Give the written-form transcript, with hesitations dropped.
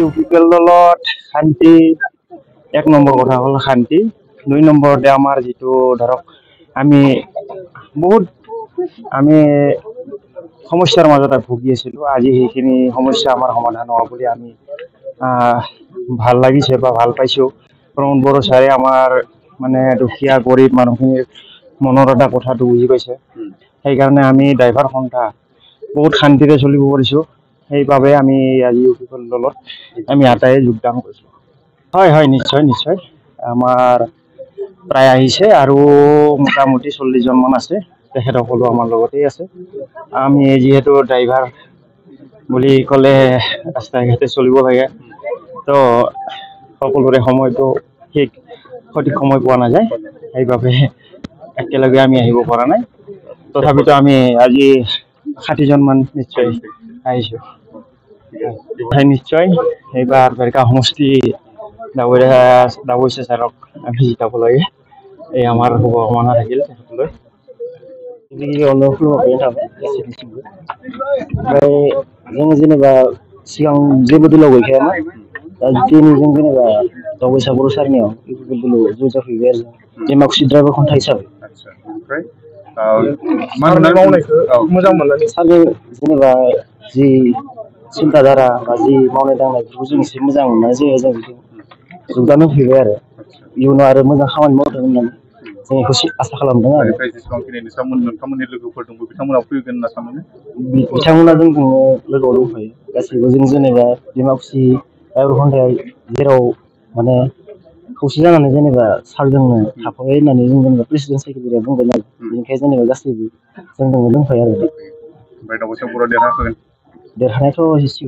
UPPL দলত শান্তি এক নম্বৰ কথা হ'ল শান্তি, ২ নম্বৰতে আমাৰ যিটো ধৰক আমি বহুত সমস্যাৰ মাজতে ভুগি আছিলোঁ। আজি সেইখিনি সমস্যা আমাৰ সমাধান হোৱা বুলি আমি ভাল লাগিছে বা ভাল পাইছোঁ। প্ৰমোদ বড়ো ছাৰে আমাৰ মানে দুখীয়া গৰীব মানুহখিনিৰ মনৰ এটা কথাটো বুজি পাইছে। সেইকাৰণে আমি ড্ৰাইভাৰ সন্থা বহুত শান্তিৰে চলিব পাৰিছোঁ। সেইবাবে আমি আজি ইউপিপিএল দলত আমি আটাইয়ে যোগদান কৰিছোঁ। হয়, নিশ্চয় আমাৰ প্ৰায় আহিছে আৰু মোটামুটি ৪০ জনমান আছে। তেখেতসকলো আমাৰ লগতেই আছে। আমি যিহেতু ড্ৰাইভাৰ বুলি ক'লে ৰাস্তাই ঘাটে চলিব লাগে, তো সকলোৰে সময়টো সঠিক সময় পোৱা নাযায়। সেইবাবে একেলগে আমি আহিব পৰা নাই। তথাপিতো আমি আজি ৬০ জনমান নিশ্চয় আহিছোঁ। নিশ্চয় এইবাৰ বেৰকা সমষ্টি ডাবৈছে ছাৰক আমি জিকাব লাগে, এই আমাৰ শুভকামনা থাকিল তেখেতলৈ। ओमफ्राय जों जेनेबा सिगां जेबो दलाव गैखायामोन, दा दिनैजों जेनेबा दावबायसा बर' सारनियाव इउपिपिएल दलाव जइन जाफैबाय आरो दैमाकुसि ड्राइभार खन्था हिसाबै। मोजां मोननानै सारनि जेनेबा जि चिन्ताधारा बा जि मावनाय दांनायफोरखौ जों एसे मोजां मोननानै जों जोगदान होफैबाय आरो इयुनाव आरो मोजां खामानि मावथों होननानै जों बेखौ आसा खालामदों आरो। नोंथांमोननि लोगोफोर दंबो बिथांमोना फैगोन होनना सानो? बिथांमोना जोंखौ लोगोआव दंफायो गासैबो। जों जेनेबा दैमाकुसि ड्राइभार खन्थाया जेराव माने खौसे जानानै जेनेबा सारजोंनो थाफायो होननानै जों जेनेबा प्रेसिडेन्ट सेक्रेटारिया बुंबाय नालाय, बेनिखायनो जेनेबा गासैबो जोंजोंनो दंफायो आरो। ओमफ्राय दावबायसा बर'आ देरहागोन? देरहानायाथ' एसे